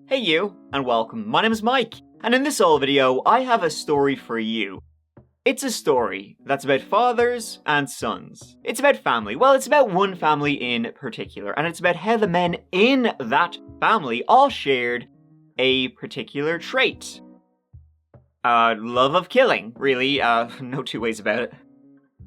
Hey you, and welcome. My name is Mike, and in this old video, I have a story for you. It's a story that's about fathers and sons. It's about family. Well, it's about one family in particular, and it's about how the men in that family all shared a particular trait. Love of killing, really. No two ways about it.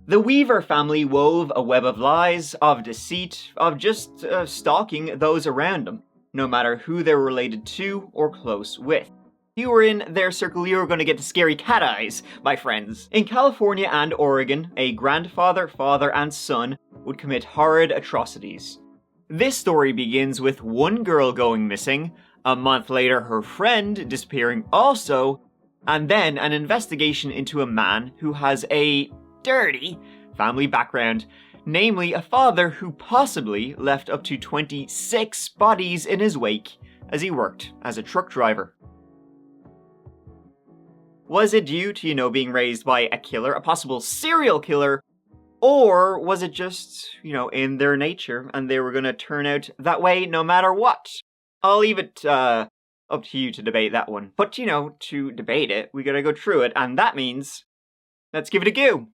The Weaver family wove a web of lies, of deceit, of just stalking those around them, no matter who they're related to or close with. If you were in their circle, you were going to get the scary cat eyes, my friends. In California and Oregon, a grandfather, father, and son would commit horrid atrocities. This story begins with one girl going missing, a month later her friend disappearing also, and then an investigation into a man who has a dirty family background, namely a father who possibly left up to 26 bodies in his wake as he worked as a truck driver. Was it due to, being raised by a killer, a possible serial killer, or was it just, in their nature and they were going to turn out that way no matter what? I'll leave it up to you to debate that one. But, to debate it, we gotta go through it, and that means let's give it a go.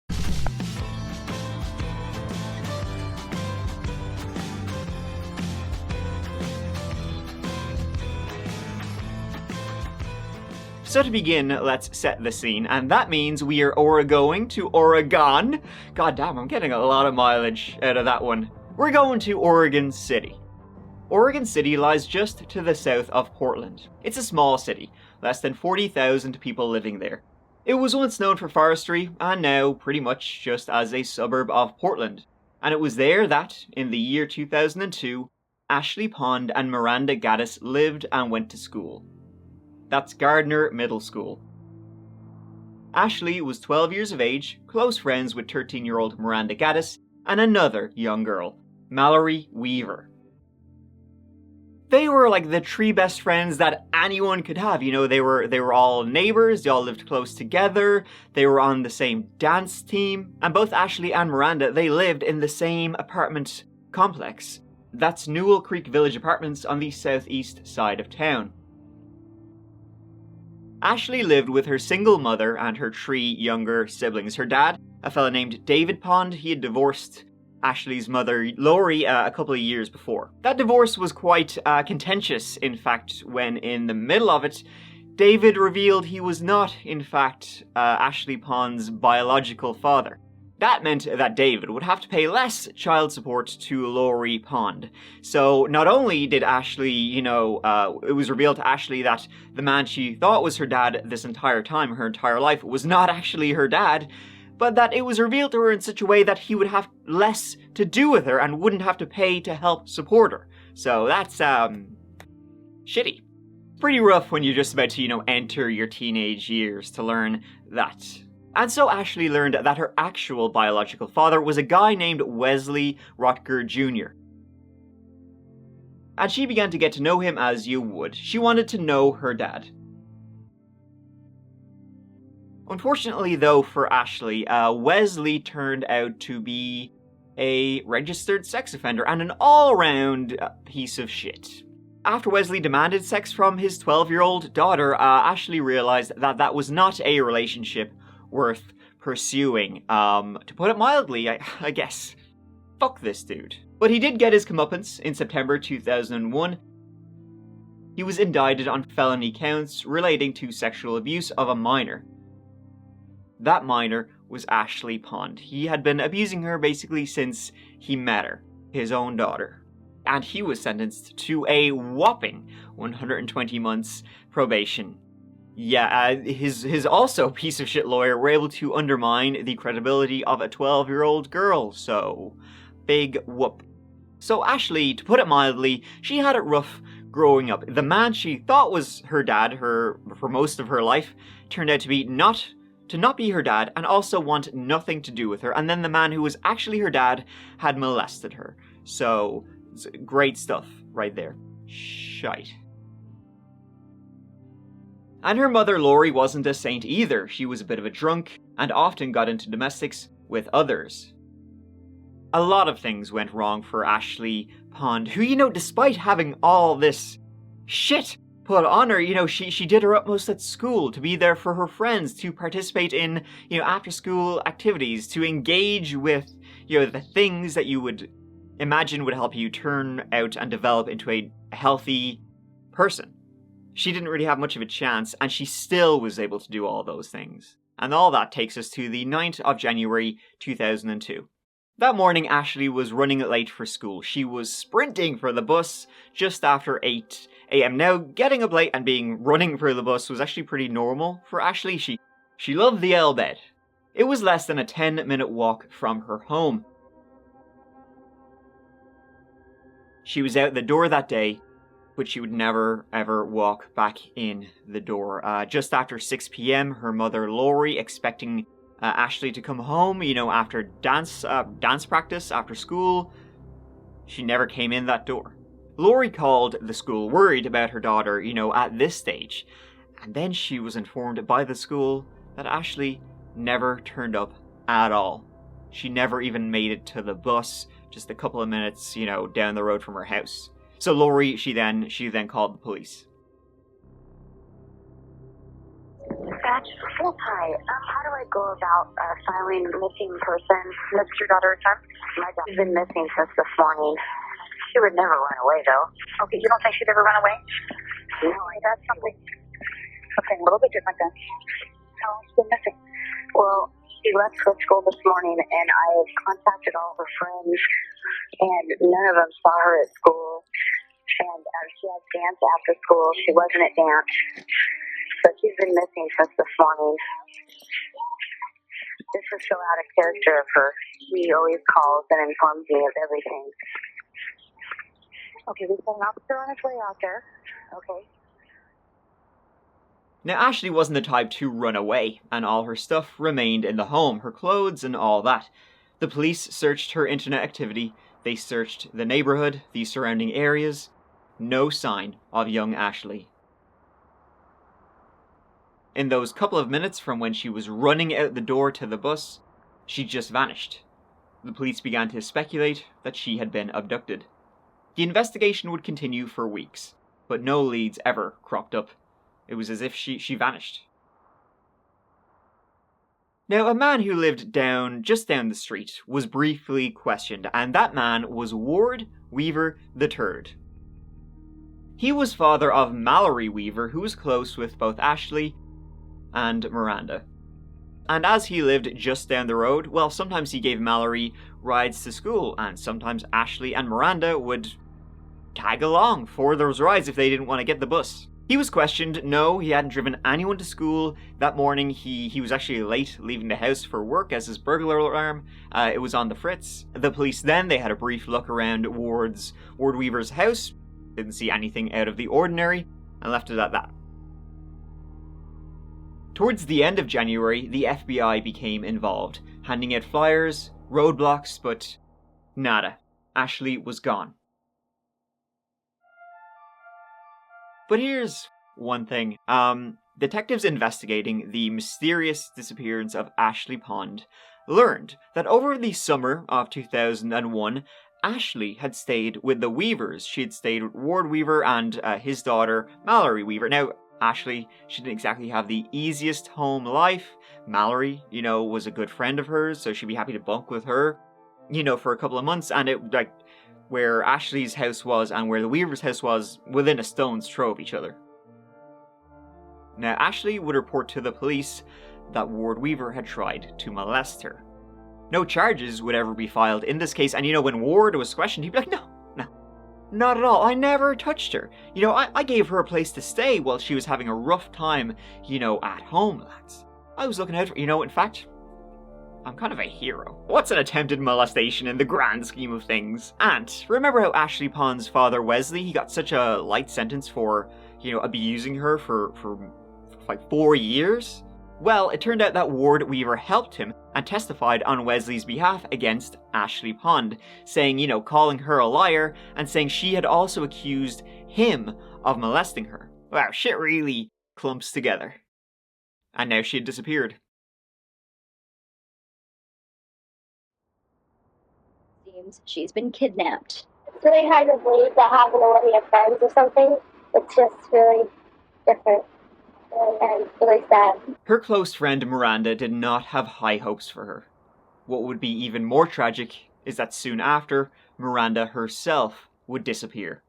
So to begin, let's set the scene, and that means we are going to Oregon. God damn, I'm getting a lot of mileage out of that one. We're going to Oregon City. Oregon City lies just to the south of Portland. It's a small city, less than 40,000 people living there. It was once known for forestry, and now pretty much just as a suburb of Portland. And it was there that, in the year 2002, Ashley Pond and Miranda Gaddis lived and went to school. That's Gardner Middle School. Ashley was 12 years of age, close friends with 13-year-old Miranda Gaddis, and another young girl, Mallory Weaver. They were like the three best friends that anyone could have. They were all neighbors, they all lived close together, they were on the same dance team, and both Ashley and Miranda, they lived in the same apartment complex. That's Newell Creek Village Apartments on the southeast side of town. Ashley lived with her single mother and her three younger siblings. Her dad, a fella named David Pond, he had divorced Ashley's mother, Lori, a couple of years before. That divorce was quite contentious, in fact, when in the middle of it, David revealed he was not, in fact, Ashley Pond's biological father. That meant that David would have to pay less child support to Lori Pond. So not only did Ashley, it was revealed to Ashley that the man she thought was her dad this entire time, her entire life, was not actually her dad, but that it was revealed to her in such a way that he would have less to do with her and wouldn't have to pay to help support her. So that's, shitty. Pretty rough when you're just about to, enter your teenage years to learn that. And so Ashley learned that her actual biological father was a guy named Wesley Rotger Jr. And she began to get to know him as you would. She wanted to know her dad. Unfortunately, though, for Ashley, Wesley turned out to be a registered sex offender and an all-around piece of shit. After Wesley demanded sex from his 12-year-old daughter, Ashley realized that that was not a relationship worth pursuing. To put it mildly, I guess. Fuck this dude. But he did get his comeuppance in September 2001. He was indicted on felony counts relating to sexual abuse of a minor. That minor was Ashley Pond. He had been abusing her basically since he met her, his own daughter. And he was sentenced to a whopping 120 months probation. Yeah, his also piece of shit lawyer were able to undermine the credibility of a 12-year-old girl, so big whoop. So Ashley, to put it mildly, she had it rough growing up. The man she thought was her dad, for most of her life, turned out to not be her dad, and also want nothing to do with her. And then the man who was actually her dad had molested her. So, great stuff right there. Shite. And her mother, Lori, wasn't a saint either. She was a bit of a drunk, and often got into domestics with others. A lot of things went wrong for Ashley Pond, who, despite having all this shit put on her. She did her utmost at school to be there for her friends, to participate in, after school activities, to engage with, the things that you would imagine would help you turn out and develop into a healthy person. She didn't really have much of a chance, and she still was able to do all those things. And all that takes us to the 9th of January 2002. That morning, Ashley was running late for school. She was sprinting for the bus just after 8 a.m. Now, getting up late and running for the bus was actually pretty normal for Ashley. She loved the L bed. It was less than a 10-minute walk from her home. She was out the door that day, but she would never ever walk back in the door. Just after 6 p.m., her mother Lori, expecting Ashley to come home, after dance practice after school, she never came in that door. Lori called the school, worried about her daughter, at this stage. And then she was informed by the school that Ashley never turned up at all. She never even made it to the bus, just a couple of minutes, down the road from her house. So Lori, she then called the police. Dispatch. Yes, hi. How do I go about filing missing person? That's your daughter's son? My daughter's been missing since this morning. She would never run away, though. Okay, you don't think she'd ever run away? No, that's something a little bit different then. How long has she been missing? Well, she left for school this morning, and I've contacted all her friends, and none of them saw her at school. And she has dance after school. She wasn't at dance. So she's been missing since this morning. This is so out of character of her. She always calls and informs me of everything. Okay, we sent an officer on his way out there. Okay. Now, Ashley wasn't the type to run away, and all her stuff remained in the home, her clothes and all that. The police searched her internet activity. They searched the neighborhood, the surrounding areas. No sign of young Ashley. In those couple of minutes from when she was running out the door to the bus, she just vanished. The police began to speculate that she had been abducted. The investigation would continue for weeks, but no leads ever cropped up. It was as if she vanished. Now, a man who lived just down the street was briefly questioned, and that man was Ward Weaver III. He was father of Mallory Weaver, who was close with both Ashley and Miranda. And as he lived just down the road, well, sometimes he gave Mallory rides to school, and sometimes Ashley and Miranda would tag along for those rides if they didn't want to get the bus. He was questioned. No, he hadn't driven anyone to school that morning. He was actually late leaving the house for work as his burglar alarm. It was on the fritz. The police then, they had a brief look around Ward Weaver's house. Didn't see anything out of the ordinary, and left it at that. Towards the end of January, the FBI became involved, handing out flyers, roadblocks, but nada. Ashley was gone. But here's one thing. Detectives investigating the mysterious disappearance of Ashley Pond learned that over the summer of 2001, Ashley had stayed with the Weavers. She had stayed with Ward Weaver and his daughter, Mallory Weaver. Now, Ashley, she didn't exactly have the easiest home life. Mallory, was a good friend of hers, so she'd be happy to bunk with her, for a couple of months. And it, where Ashley's house was and where the Weaver's house was, within a stone's throw of each other. Now, Ashley would report to the police that Ward Weaver had tried to molest her. No charges would ever be filed in this case, and when Ward was questioned, he'd be like, no, not at all, I never touched her. I gave her a place to stay while she was having a rough time, at home, lads. I was looking out for, in fact, I'm kind of a hero. What's an attempted molestation in the grand scheme of things? And remember how Ashley Pond's father, Wesley, he got such a light sentence for, abusing her for like 4 years? Well, it turned out that Ward Weaver helped him and testified on Wesley's behalf against Ashley Pond, saying, calling her a liar and saying she had also accused him of molesting her. Wow, shit really clumps together. And now she had disappeared. Seems she's been kidnapped. It's really hard to believe that happened to one of your friends or something. It's just really different and really sad. Her close friend Miranda did not have high hopes for her. What would be even more tragic is that soon after, Miranda herself would disappear.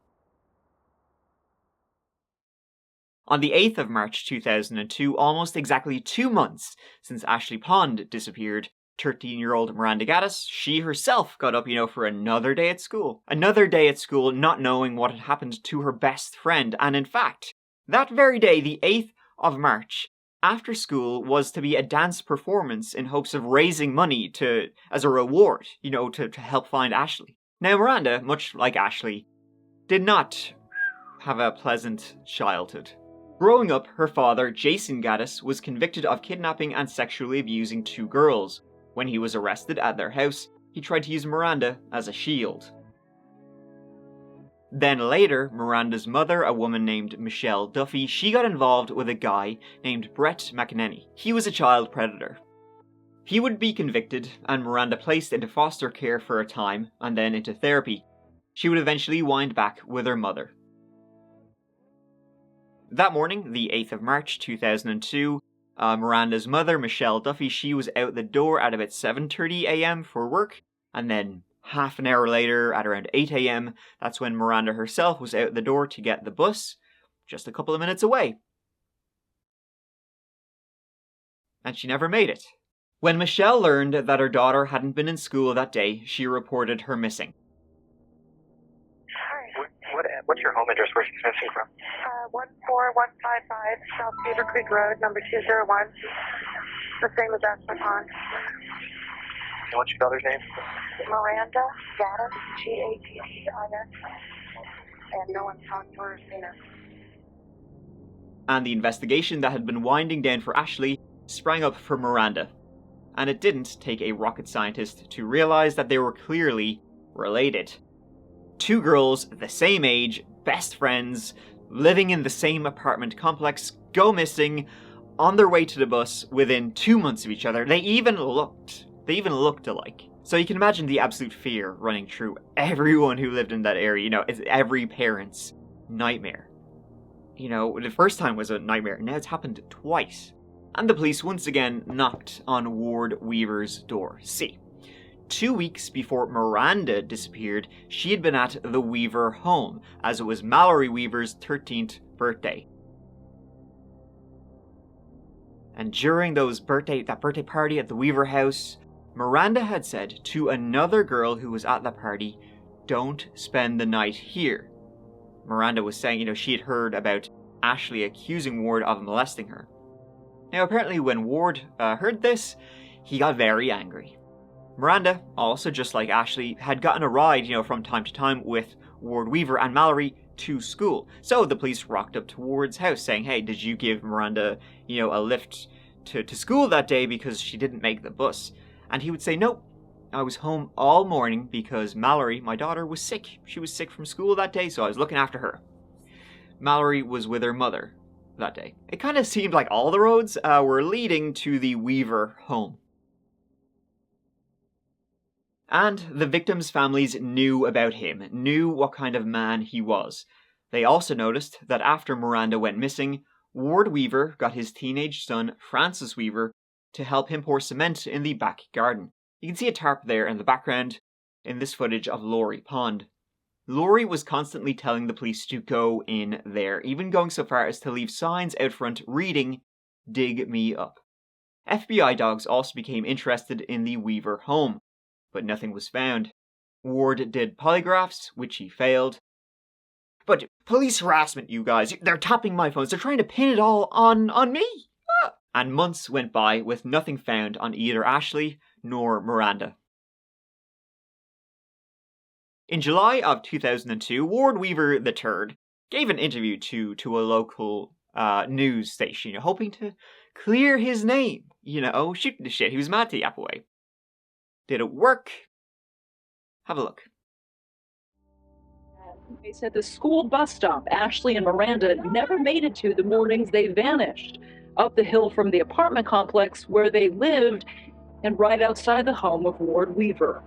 On the 8th of March 2002, almost exactly 2 months since Ashley Pond disappeared, 13-year-old Miranda Gaddis, she herself got up, for another day at school. Another day at school not knowing what had happened to her best friend. And in fact, that very day, the 8th of March, after school was to be a dance performance in hopes of raising money as a reward, to help find Ashley. Now Miranda, much like Ashley, did not have a pleasant childhood. Growing up, her father, Jason Gaddis, was convicted of kidnapping and sexually abusing 2 girls. When he was arrested at their house, he tried to use Miranda as a shield. Then later, Miranda's mother, a woman named Michelle Duffy, she got involved with a guy named Brett McEnany. He was a child predator. He would be convicted, and Miranda placed into foster care for a time, and then into therapy. She would eventually wind back with her mother. That morning, the 8th of March 2002, Miranda's mother, Michelle Duffy, she was out the door at about 7:30 a.m. for work, and then half an hour later, at around 8 a.m., that's when Miranda herself was out the door to get the bus, just a couple of minutes away. And she never made it. When Michelle learned that her daughter hadn't been in school that day, she reported her missing. What's your home address? Where she's missing from? 14155 South Beaver Creek Road, number 201. The same as Ashley Pond. And what's your daughter's name? Miranda Gaddis, Gaddis. And no one's talked to her or seen her. And the investigation that had been winding down for Ashley sprang up for Miranda. And it didn't take a rocket scientist to realize that they were clearly related. 2 girls, the same age, best friends, living in the same apartment complex, go missing on their way to the bus within 2 months of each other. They even looked alike. So you can imagine the absolute fear running through everyone who lived in that area. It's every parent's nightmare. The first time was a nightmare, now it's happened twice. And the police once again knocked on Ward Weaver's door. See, 2 weeks before Miranda disappeared, she had been at the Weaver home, as it was Mallory Weaver's 13th birthday. And during that birthday party at the Weaver house, Miranda had said to another girl who was at that party, "Don't spend the night here." Miranda was saying, she had heard about Ashley accusing Ward of molesting her. Now apparently when Ward heard this, he got very angry. Miranda, also just like Ashley, had gotten a ride, from time to time with Ward Weaver and Mallory to school. So the police rocked up to Ward's house saying, "Hey, did you give Miranda, a lift to school that day because she didn't make the bus?" And he would say, "Nope, I was home all morning because Mallory, my daughter, was sick. She was sick from school that day, so I was looking after her." Mallory was with her mother that day. It kind of seemed like all the roads were leading to the Weaver home. And the victims' families knew about him, knew what kind of man he was. They also noticed that after Miranda went missing, Ward Weaver got his teenage son, Francis Weaver, to help him pour cement in the back garden. You can see a tarp there in the background in this footage of Laurie Pond. Laurie was constantly telling the police to go in there, even going so far as to leave signs out front reading, "Dig me up." FBI dogs also became interested in the Weaver home, but nothing was found. Ward did polygraphs, which he failed. But police harassment, you guys, they're tapping my phones, they're trying to pin it all on me. And months went by with nothing found on either Ashley nor Miranda. In July of 2002, Ward Weaver III gave an interview to a local news station, hoping to clear his name, shooting the shit. He was mad to yap away. Did it work? Have a look. They said the school bus stop Ashley and Miranda never made it to the mornings they vanished, up the hill from the apartment complex where they lived and right outside the home of Ward Weaver.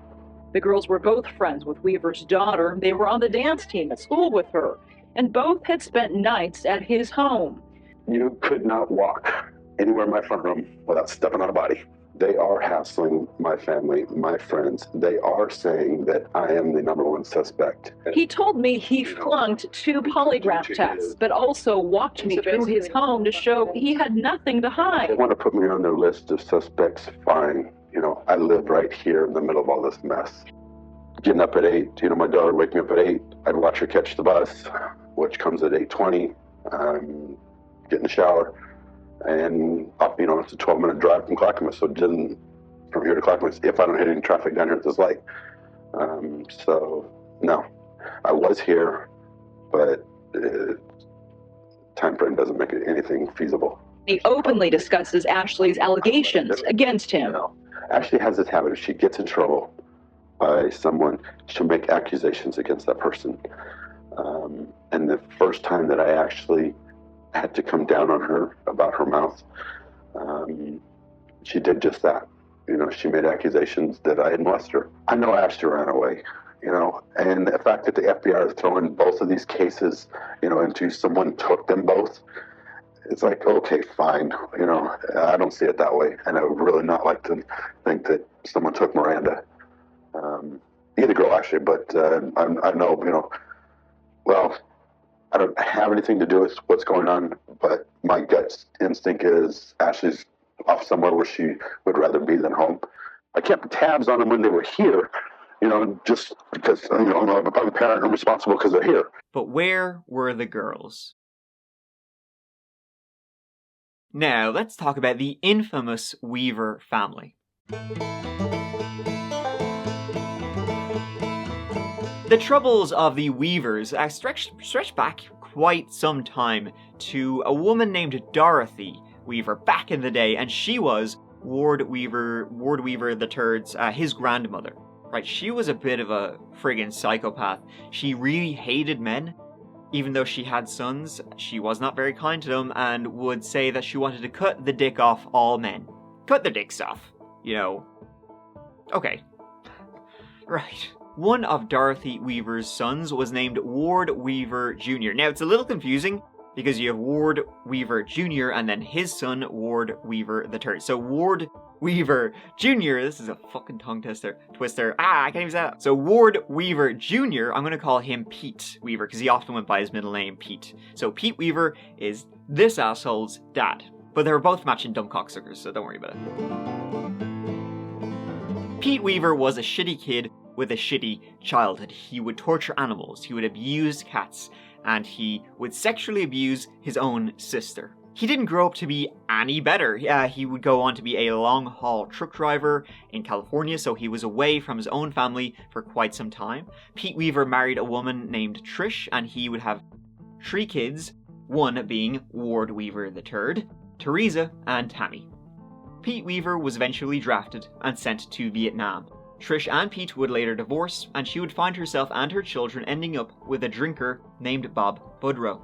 The girls were both friends with Weaver's daughter. They were on the dance team at school with her. and both had spent nights at his home. You could not walk anywhere in my front room without stepping on a body. They are hassling my family, my friends. They are saying that I am the number one suspect. He told me he flunked 2 polygraph tests, but also walked me through his home to show he had nothing to They hide. want to put me on their list of suspects. Fine. I live right here in the middle of all this mess. Getting up at 8, my daughter waking up at 8, I'd watch her catch the bus, which comes at 8:20. Get in the shower, and up, it's a 12-minute drive from Clackamas, so it didn't, from here to Clackamas, if I don't hit any traffic down here at this light. So, no, I was here, but time frame doesn't make anything feasible. He openly discusses Ashley's allegations against him. Ashley has this habit: if she gets in trouble by someone, she'll make accusations against that person. And the first time that I actually had to come down on her about her mouth, she did just that. She made accusations that I had molested her. I know Ashley ran away, and the fact that the FBI is throwing both of these cases, into someone took them both, it's like, okay, fine. I don't see it that way. And I would really not like to think that someone took Miranda. Either girl, actually, but I know, well, I don't have anything to do with what's going on, but my gut instinct is Ashley's off somewhere where she would rather be than home. I kept tabs on them when they were here, just because, I'm a parent, I'm responsible because they're here. But where were the girls? Now, let's talk about the infamous Weaver family. The troubles of the Weavers stretch back quite some time to a woman named Dorothy Weaver back in the day, and she was Ward Weaver III's his grandmother. Right, she was a bit of a friggin' psychopath. She really hated men. Even though she had sons, she was not very kind to them and would say that she wanted to cut the dick off all men. Cut their dicks off. Okay. Right. One of Dorothy Weaver's sons was named Ward Weaver Jr. Now, it's a little confusing because you have Ward Weaver Jr. and then his son, Ward Weaver III. So Ward Weaver Jr., this is a fucking tongue twister. I can't even say that. So Ward Weaver Jr., I'm going to call him Pete Weaver because he often went by his middle name, Pete. So Pete Weaver is this asshole's dad. But they were both matching dumb cocksuckers, so don't worry about it. Pete Weaver was a shitty kid with a shitty childhood. He would torture animals, he would abuse cats, and he would sexually abuse his own sister. He didn't grow up to be any better. He would go on to be a long-haul truck driver in California, so he was away from his own family for quite some time. Pete Weaver married a woman named Trish, and he would have 3 kids, one being Ward Weaver III, Teresa, and Tammy. Pete Weaver was eventually drafted and sent to Vietnam. Trish and Pete would later divorce, and she would find herself and her children ending up with a drinker named Bob Budrow.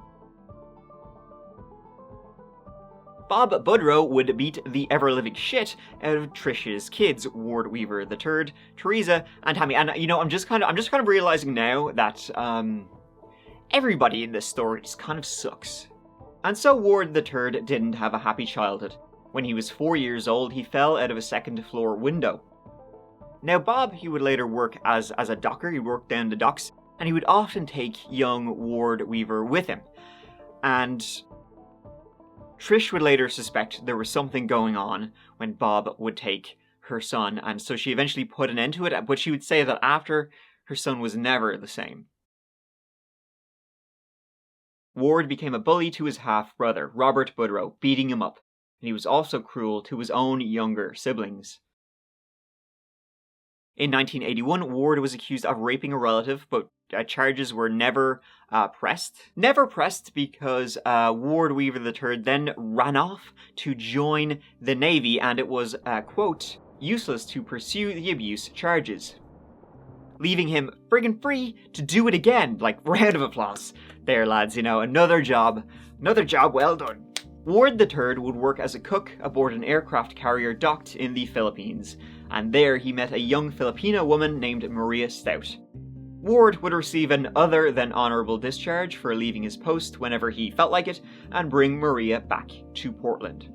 Bob Budrow would beat the ever-living shit out of Trish's kids, Ward Weaver III, Teresa, and Tammy. And I'm just kind of realizing now that everybody in this story just kind of sucks. And so Ward III didn't have a happy childhood. When he was 4 years old, he fell out of a second-floor window. Now, Bob, he would later work as a docker. He worked down the docks, and he would often take young Ward Weaver with him. And Trish would later suspect there was something going on when Bob would take her son, and so she eventually put an end to it, but she would say that after, her son was never the same. Ward became a bully to his half-brother, Robert Budrow, beating him up, and he was also cruel to his own younger siblings. In 1981, Ward was accused of raping a relative, but charges were never pressed. Never pressed because Ward Weaver III then ran off to join the Navy, and it was, quote, useless to pursue the abuse charges, leaving him friggin' free to do it again. Like, round of applause there, lads, another job well done. Ward III would work as a cook aboard an aircraft carrier docked in the Philippines, and there he met a young Filipino woman named Maria Stout. Ward would receive an other than honorable discharge for leaving his post whenever he felt like it and bring Maria back to Portland.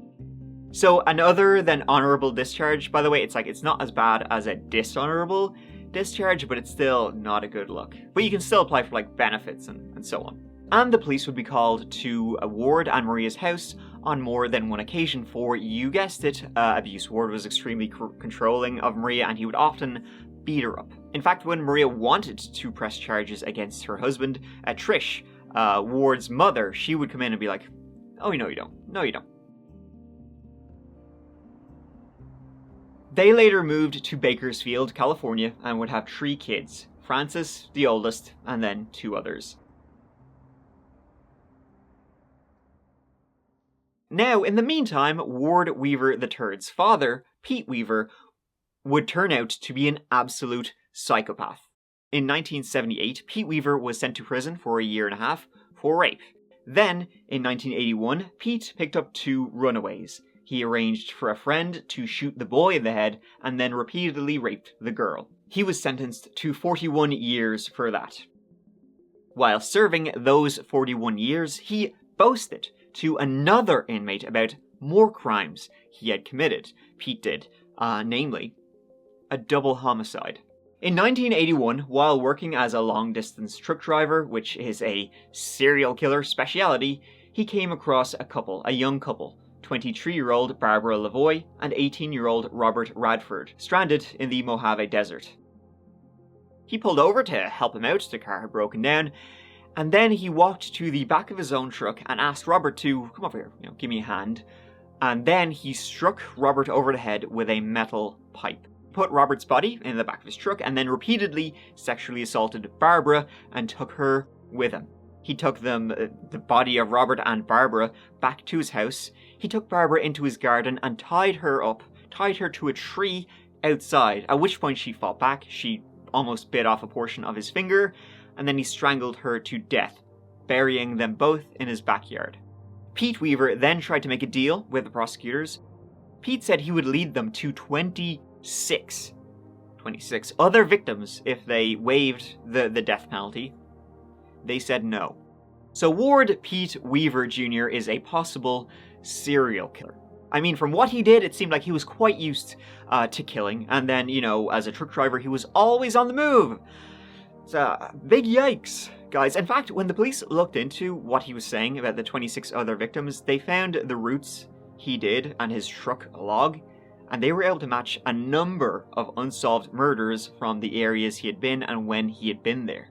So an other than honorable discharge, by the way, it's not as bad as a dishonorable discharge, but it's still not a good look. But you can still apply for benefits and so on. And the police would be called to Ward and Maria's house on more than one occasion for, you guessed it, abuse. Ward was extremely controlling of Maria and he would often beat her up. In fact, when Maria wanted to press charges against her husband, Trish, Ward's mother, she would come in and be like, "Oh, no you don't. No you don't." They later moved to Bakersfield, California, and would have 3 kids. Frances, the oldest, and then 2 others. Now, in the meantime, Ward Weaver III's father, Pete Weaver, would turn out to be an absolute psychopath. In 1978, Pete Weaver was sent to prison for 1.5 years for rape. Then, in 1981, Pete picked up 2 runaways. He arranged for a friend to shoot the boy in the head and then repeatedly raped the girl. He was sentenced to 41 years for that. While serving those 41 years, he boasted to another inmate about more crimes he had committed. Pete did, namely, a double homicide. In 1981, while working as a long-distance truck driver, which is a serial killer speciality, he came across a young couple, 23-year-old Barbara Lavoie and 18-year-old Robert Radford, stranded in the Mojave Desert. He pulled over to help him out, the car had broken down, and then he walked to the back of his own truck and asked Robert to come over here, give me a hand. And then he struck Robert over the head with a metal pipe. Put Robert's body in the back of his truck and then repeatedly sexually assaulted Barbara and took her with him. He took the body of Robert and Barbara back to his house. He took Barbara into his garden and tied her to a tree outside, at which point she fought back. She almost bit off a portion of his finger, and then he strangled her to death, burying them both in his backyard. Pete Weaver then tried to make a deal with the prosecutors. Pete said he would lead them to 26 other victims if they waived the death penalty. They said no. So Ward Pete Weaver Jr. is a possible serial killer. I mean, from what he did, it seemed like he was quite used to killing, and then, as a truck driver, he was always on the move. It's big yikes, guys. In fact, when the police looked into what he was saying about the 26 other victims, they found the routes he did on his truck log, and they were able to match a number of unsolved murders from the areas he had been and when he had been there.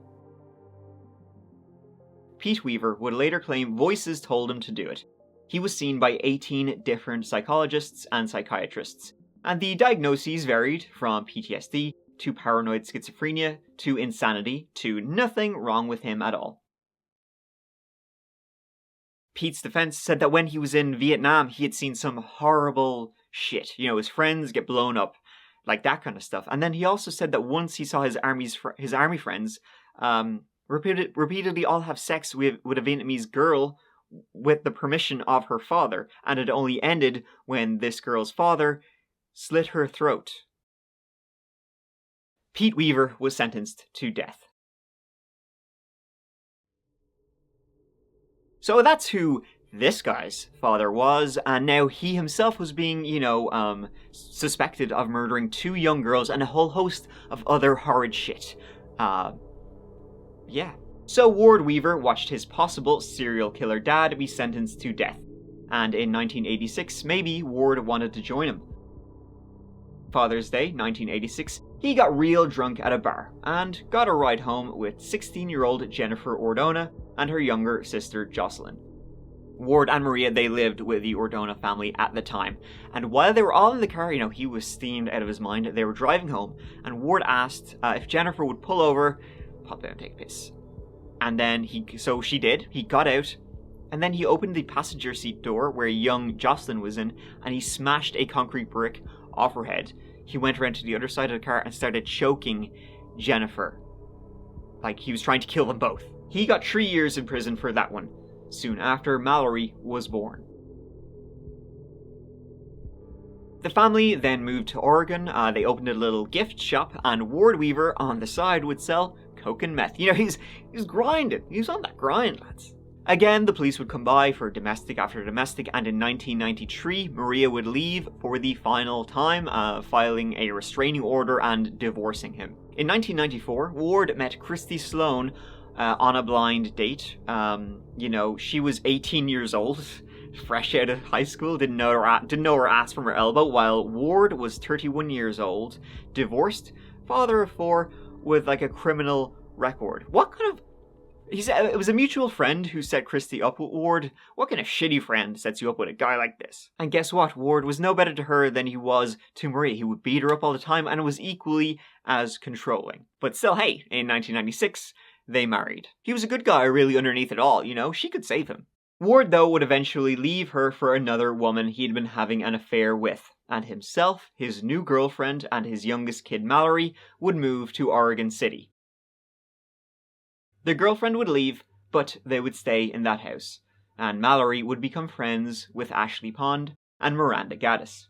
Pete Weaver would later claim voices told him to do it. He was seen by 18 different psychologists and psychiatrists, and the diagnoses varied from PTSD to paranoid schizophrenia to insanity to nothing wrong with him at all. Pete's defense said that when he was in Vietnam, he had seen some horrible shit. His friends get blown up, like that kind of stuff. And then he also said that once he saw his army friends repeatedly all have sex with a Vietnamese girl with the permission of her father, and it only ended when this girl's father slit her throat. Pete Weaver was sentenced to death. So that's who this guy's father was, and now he himself was being, suspected of murdering 2 young girls and a whole host of other horrid shit. Yeah. So Ward Weaver watched his possible serial killer dad be sentenced to death, and in 1986, maybe Ward wanted to join him. Father's Day, 1986, he got real drunk at a bar, and got a ride home with 16-year-old Jennifer Ordona and her younger sister Jocelyn. Ward and Maria, they lived with the Ordona family at the time, and while they were all in the car, he was steamed out of his mind. They were driving home, and Ward asked if Jennifer would pull over, pop out and take a piss. And then so she did. He got out, and then he opened the passenger seat door where young Jocelyn was in, and he smashed a concrete brick off her head. He went around to the other side of the car and started choking Jennifer. Like he was trying to kill them both. He got 3 years in prison for that one. Soon after, Mallory was born. The family then moved to Oregon. They opened a little gift shop, and Ward Weaver on the side would sell coke and meth. You know, he's grinding. He's on that grind, lads. Again, the police would come by for domestic after domestic, and in 1993, Maria would leave for the final time, filing a restraining order and divorcing him. In 1994, Ward met Christy Sloan on a blind date. You know, she was 18 years old, fresh out of high school, didn't know her ass from her elbow, while Ward was 31 years old, divorced, father of 4, with like a criminal record. What kind of... He said it was a mutual friend who set Christy up with Ward. What kind of shitty friend sets you up with a guy like this? And guess what? Ward was no better to her than he was to Marie. He would beat her up all the time and was equally as controlling. But still, hey, in 1996, they married. He was a good guy really underneath it all, you know? She could save him. Ward, though, would eventually leave her for another woman he'd been having an affair with. And himself, his new girlfriend, and his youngest kid, Mallory, would move to Oregon City. The girlfriend would leave, but they would stay in that house, and Mallory would become friends with Ashley Pond and Miranda Gaddis.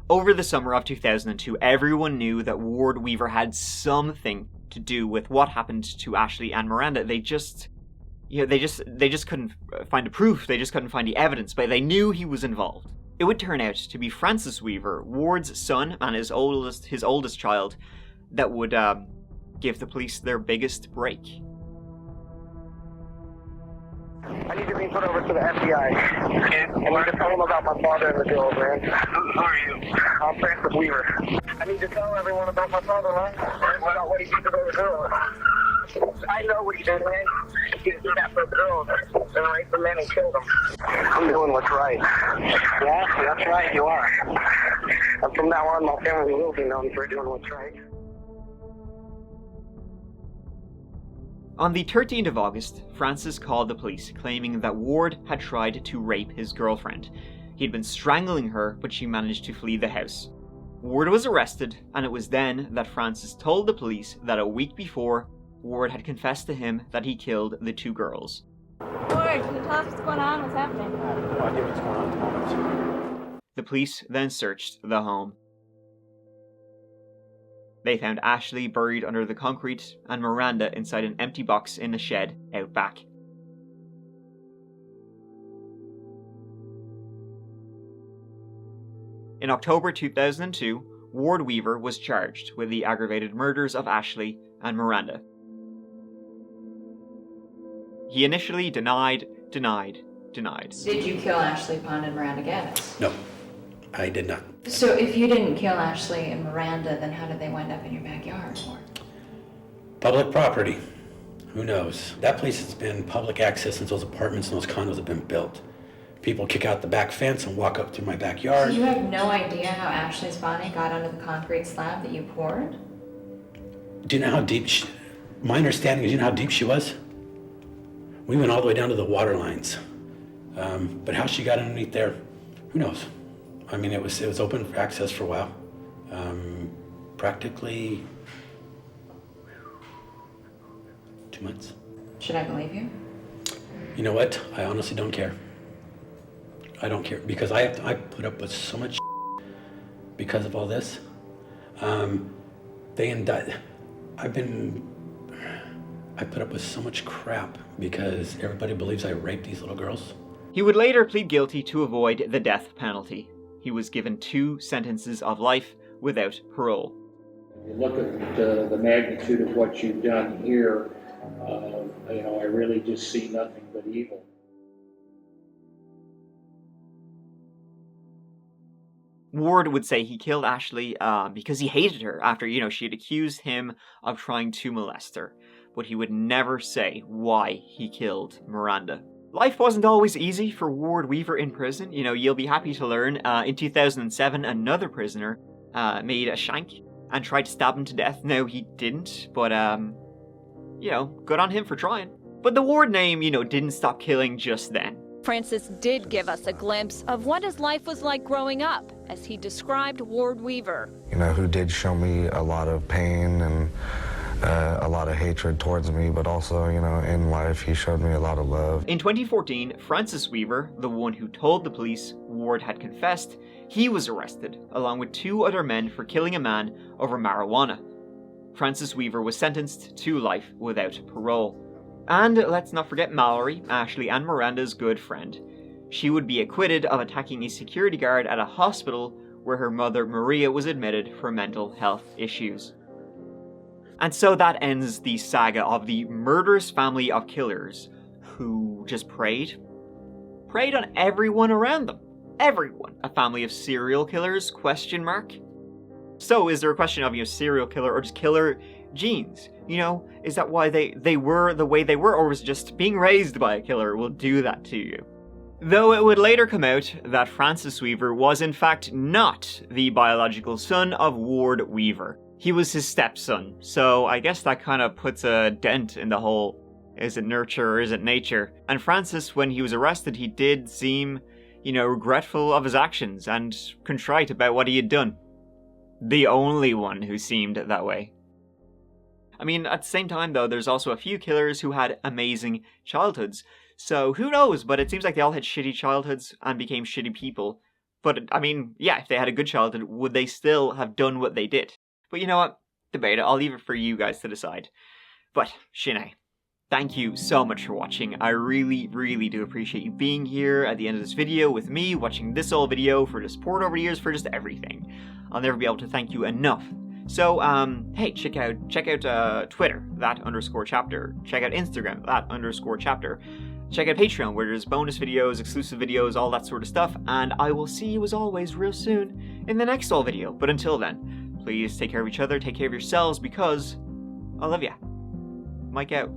Over the summer of 2002, everyone knew that Ward Weaver had something to do with what happened to Ashley and Miranda. They just couldn't find the proof, they just couldn't find the evidence, but they knew he was involved. It would turn out to be Francis Weaver, Ward's son and his oldest child, that would give the police their biggest break. I need to be put over to the FBI. Okay. I need to tell them about my father and the girls, man. Who are you? I'm Francis Weaver. I need to tell everyone about my father, man. About what he did to those girls. I know what he did, man. He did that for girls. And raped the men and killed them. I'm doing what's right. Yeah, that's right, you are. And from now on, my family will be known for doing what's right. On the 13th of August, Francis called the police, claiming that Ward had tried to rape his girlfriend. He'd been strangling her, but she managed to flee the house. Ward was arrested, and it was then that Francis told the police that a week before, Ward had confessed to him that he killed the 2 girls. Ward, can you tell us what's going on? What's happening? I have no idea what's going on at the moment. The police then searched the home. They found Ashley buried under the concrete and Miranda inside an empty box in a shed out back. In October 2002, Ward Weaver was charged with the aggravated murders of Ashley and Miranda. He initially denied. Did you kill Ashley Pond and Miranda Gaddis? No, I did not. So if you didn't kill Ashley and Miranda, then how did they wind up in your backyard? Public property. Who knows? That place has been public access since those apartments and those condos have been built. People kick out the back fence and walk up through my backyard. So you have no idea how Ashley's body got under the concrete slab that you poured? Do you know how deep my understanding is, you know how deep she was? We went all the way down to the water lines. But how she got underneath there, who knows? I mean, it was open for access for a while. Practically 2 months. Should I believe you? You know what? I honestly don't care. I don't care because I put up with so much because of all this. I put up with so much crap because everybody believes I raped these little girls. He would later plead guilty to avoid the death penalty. He was given 2 sentences of life without parole. You look at the magnitude of what you've done here, I really just see nothing but evil. Ward would say he killed Ashley because he hated her after, she had accused him of trying to molest her. But he would never say why he killed Miranda. Life wasn't always easy for Ward Weaver in prison. You'll be happy to learn. In 2007, another prisoner made a shank and tried to stab him to death. No, he didn't, but, good on him for trying. But the Ward name, didn't stop killing just then. Francis did give us a glimpse of what his life was like growing up, as he described Ward Weaver. Who did show me a lot of pain and a lot of hatred towards me, but also, in life, he showed me a lot of love. In 2014, Francis Weaver, the one who told the police Ward had confessed, he was arrested, along with 2 other men for killing a man over marijuana. Frances Weaver was sentenced to life without parole. And let's not forget Mallory, Ashley and Miranda's good friend. She would be acquitted of attacking a security guard at a hospital where her mother Maria was admitted for mental health issues. And so that ends the saga of the murderous family of killers who just preyed on everyone around them. Everyone. A family of serial killers, ? So is there a question of, serial killer or just killer genes? Is that why they were the way they were, or was just being raised by a killer will do that to you? Though it would later come out that Frances Weaver was in fact not the biological son of Ward Weaver. He was his stepson, so I guess that kind of puts a dent in the whole, is it nurture or is it nature? And Francis, when he was arrested, he did seem, regretful of his actions and contrite about what he had done. The only one who seemed that way. I mean, at the same time though, there's also a few killers who had amazing childhoods. So who knows, but it seems like they all had shitty childhoods and became shitty people. But I mean, yeah, if they had a good childhood, would they still have done what they did? But you know what? Debate it. I'll leave it for you guys to decide. But, Sinead, thank you so much for watching. I really, really do appreciate you being here at the end of this video with me, watching this whole video, for the support over the years, for just everything. I'll never be able to thank you enough. So, hey, check out Twitter, _chapter. Check out Instagram, _chapter. Check out Patreon, where there's bonus videos, exclusive videos, all that sort of stuff. And I will see you, as always, real soon in the next video. But until then, please take care of each other, take care of yourselves, because I love ya. Mike out.